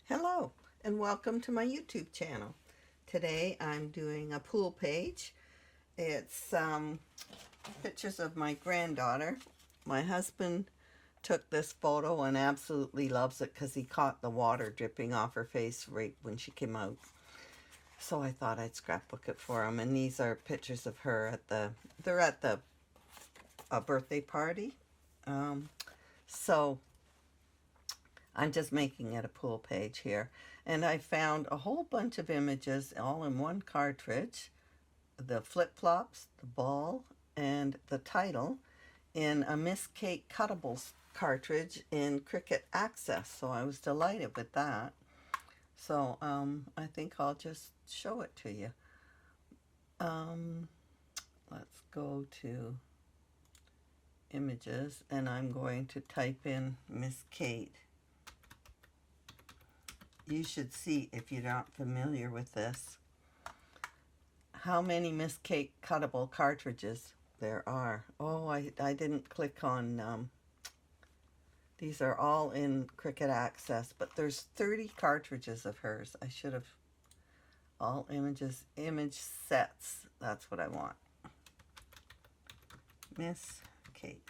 Hello and welcome to my YouTube channel. Today I'm doing a pool page. It's pictures of my granddaughter. My husband took this photo and absolutely loves it because he caught the water dripping off her face right when she came out. So I thought I'd scrapbook it for him. And these are pictures of her they're at the birthday party. So I'm just making it a pool page here. And I found a whole bunch of images all in one cartridge. The flip-flops, the ball, and the title in a Miss Kate Cuttables cartridge in Cricut Access. So I was delighted with that. So I think I'll just show it to you. Let's go to images and I'm going to type in Miss Kate. You should see, if you're not familiar with this, how many Miss Kate Cuttable cartridges there are. Oh, I didn't click on, these are all in Cricut Access, but there's 30 cartridges of hers. I should have, all images, image sets, that's what I want. Miss Kate.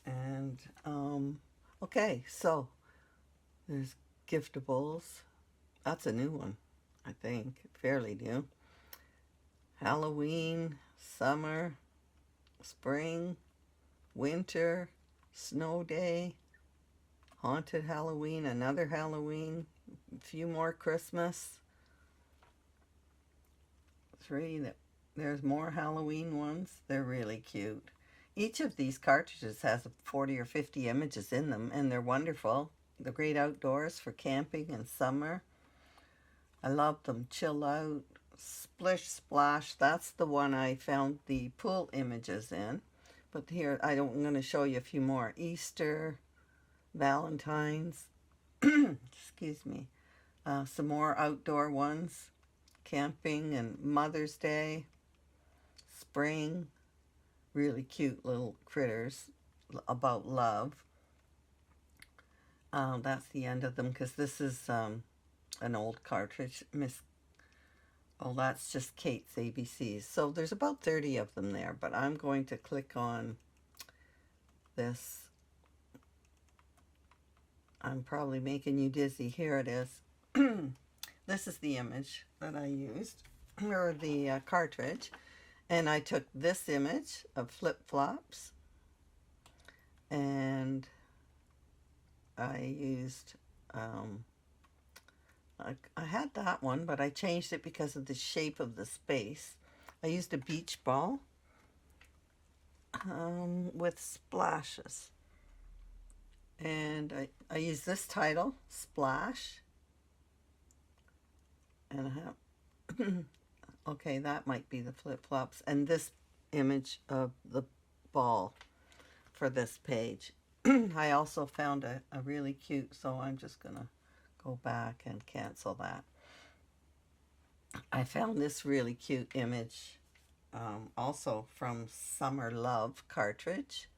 And, okay, so there's giftables. That's a new one, I think, fairly new. Halloween, summer, spring, winter, snow day, haunted Halloween, another Halloween, a few more Christmas. There's more Halloween ones. They're really cute. Each of these cartridges has 40 or 50 images in them, and they're wonderful. The great outdoors for camping and summer. I love them. Chill out, splish splash. That's the one I found the pool images in. But here, I'm going to show you a few more. Easter, Valentine's, excuse me. Some more outdoor ones. Camping and Mother's Day, spring. Really cute little critters about love. That's the end of them because this is an old cartridge. Oh, that's just Kate's ABCs. So there's about 30 of them there, but I'm going to click on this. I'm probably making you dizzy. Here it is. This is the image that I used, or the cartridge. And I took this image of flip-flops and I used, I had that one, but I changed it because of the shape of the space. I used a beach ball with splashes. And I used this title, Splash. And I have... Okay, that might be the flip-flops. And this image of the ball for this page. I also found a really cute, so I'm just going to go back and cancel that. I found this really cute image also from Summer Love cartridge.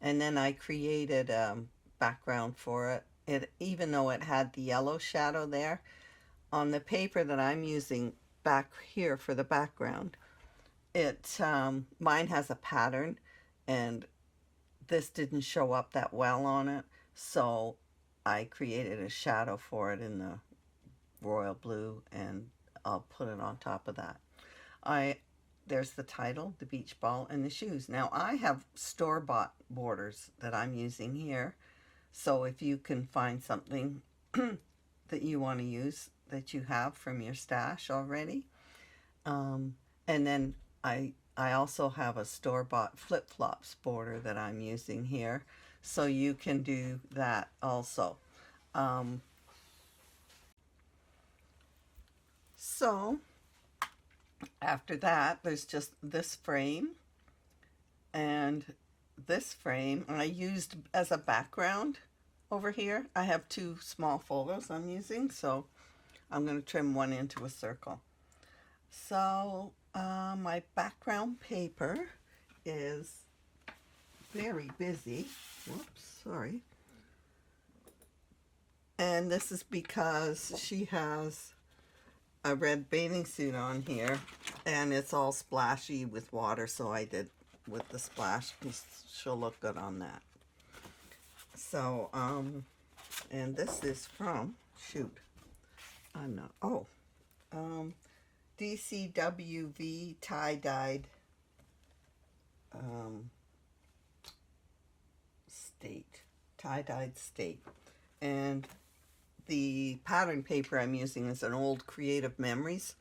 And then I created a background for it. Even though it had the yellow shadow there, on the paper that I'm using back here for the background, mine has a pattern and this didn't show up that well on it, so I created a shadow for it in the royal blue and I'll put it on top of that. There's the title, the beach ball, and the shoes. Now I have store-bought borders that I'm using here, so if you can find something that you want to use that you have from your stash already. And then I also have a store-bought flip-flops border that I'm using here, so you can do that also. So after that, there's just this frame and this frame I used as a background over here. I have two small photos I'm using, so I'm going to trim one into a circle. So my background paper is very busy. Whoops, sorry. And this is because she has a red bathing suit on here, and it's all splashy with water, so I did with the splash because she'll look good on that. So, and this is from, shoot, I'm not, DCWV tie-dyed tie-dyed state. And the pattern paper I'm using is an old Creative Memories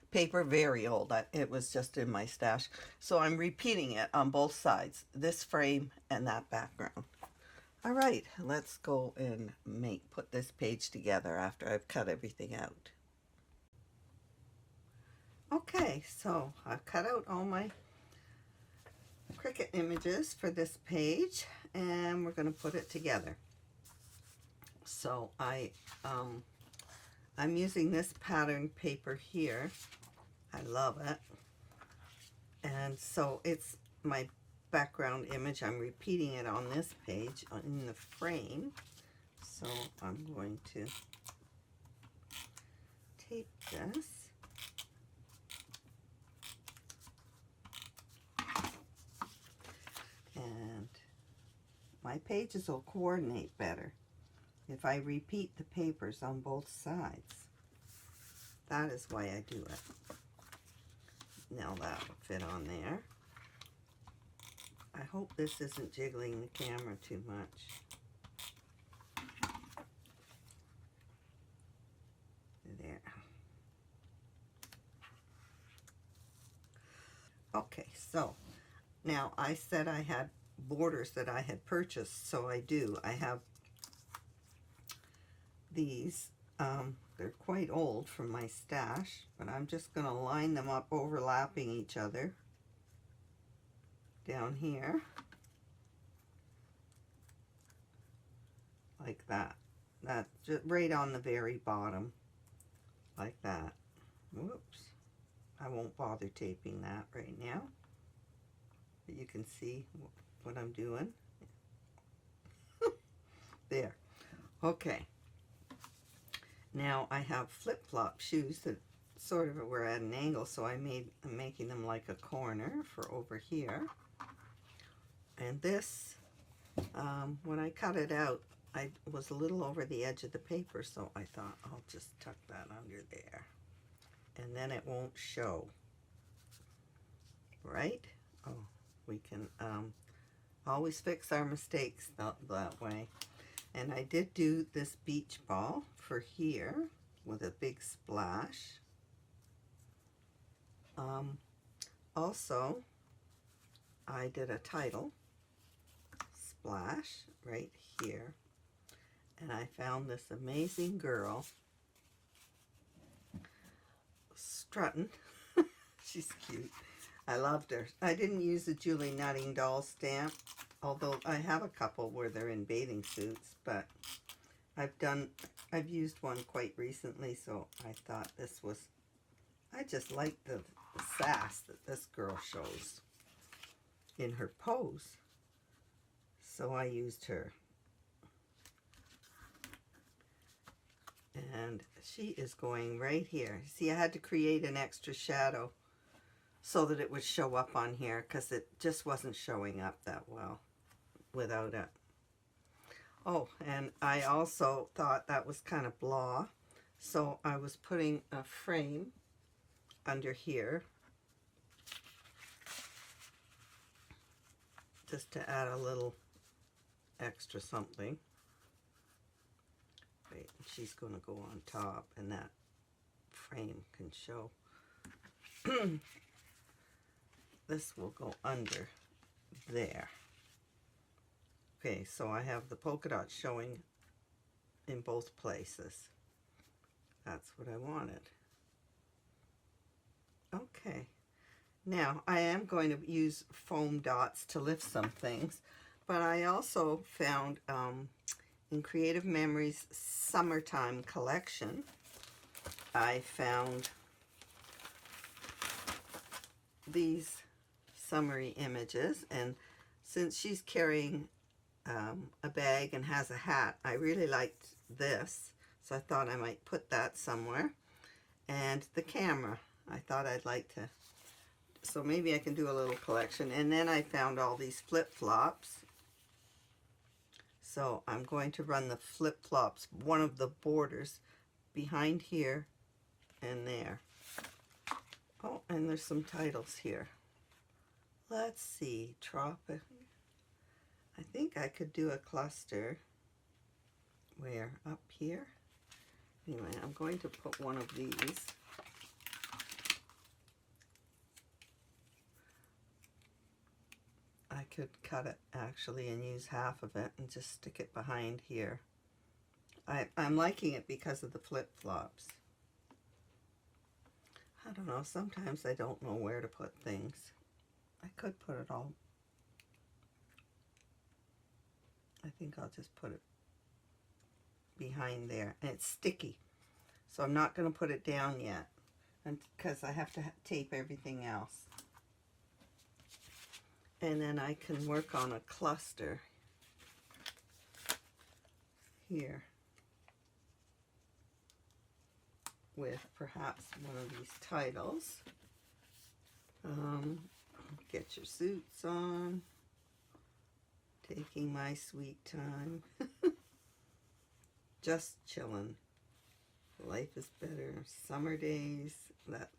paper, very old. It was just in my stash. So I'm repeating it on both sides, this frame and that background. All right, let's go and put this page together after I've cut everything out. Okay, so I've cut out all my Cricut images for this page, and we're going to put it together. So I'm using this pattern paper here. I love it. And so it's my background image. I'm repeating it on this page in the frame. So I'm going to tape this. And my pages will coordinate better if I repeat the papers on both sides. That is why I do it. Now that will fit on there. I hope this isn't jiggling the camera too much. There. Okay, so now I said I had borders that I had purchased, so I do. I have these. They're quite old from my stash, but I'm just going to line them up overlapping each other down here like that. That's just right on the very bottom like that. Whoops. I won't bother taping that right now, but you can see what I'm doing. There. Okay. Now I have flip-flop shoes that sort of were at an angle, so I'm making them like a corner for over here. And this, when I cut it out, I was a little over the edge of the paper, so I thought I'll just tuck that under there. And then it won't show. Right? Oh, we can always fix our mistakes that way. And I did do this beach ball for here with a big splash. Also, I did a title splash right here. And I found this amazing girl strutting. She's cute. I loved her. I didn't use the Julie Nutting doll stamp, although I have a couple where they're in bathing suits, but I've used one quite recently, so I thought this was, I just like the sass that this girl shows in her pose, so I used her. And she is going right here. See, I had to create an extra shadow so that it would show up on here, because it just wasn't showing up that well without it. Oh, and I also thought that was kind of blah, so I was putting a frame under here just to add a little extra something. Wait, she's going to go on top, and that frame can show. This will go under there. Okay, so I have the polka dots showing in both places. That's what I wanted. Okay, now I am going to use foam dots to lift some things, but I also found in Creative Memories Summertime Collection, I found these summery images, and since she's carrying a bag and has a hat. I really liked this, so I thought I might put that somewhere. And the camera, I thought I'd like to, so maybe I can do a little collection. And then I found all these flip-flops. So I'm going to run the flip-flops, one of the borders, behind here and there. Oh, and there's some titles here. Let's see, Tropic. I think I could do a cluster. Where? Up here? Anyway, I'm going to put one of these. I could cut it actually and use half of it and just stick it behind here. I'm liking it because of the flip-flops. I don't know, sometimes I don't know where to put things. I could put it all. I think I'll just put it behind there. And it's sticky, so I'm not going to put it down yet, and because I have to tape everything else. And then I can work on a cluster here with perhaps one of these titles. Get your suits on. Taking my sweet time. Just chilling. Life is better. Summer days.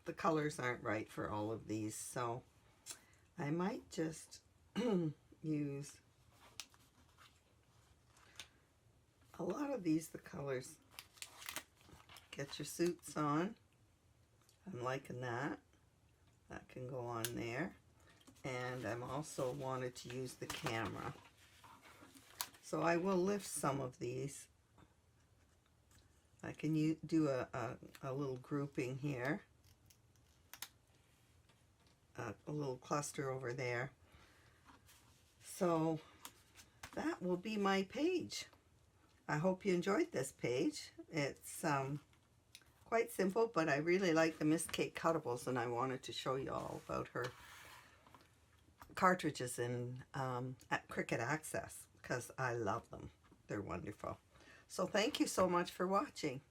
The colors aren't right for all of these, so I might just use a lot of these, the colors. Get your suits on. I'm liking that. That can go on there. And I'm also wanted to use the camera. So I will lift some of these. I can do a little grouping here. A little cluster over there. So that will be my page. I hope you enjoyed this page. It's quite simple, but I really like the Miss Kate Cuttables, and I wanted to show you all about her cartridges at Cricut Access because I love them. They're wonderful. So thank you so much for watching.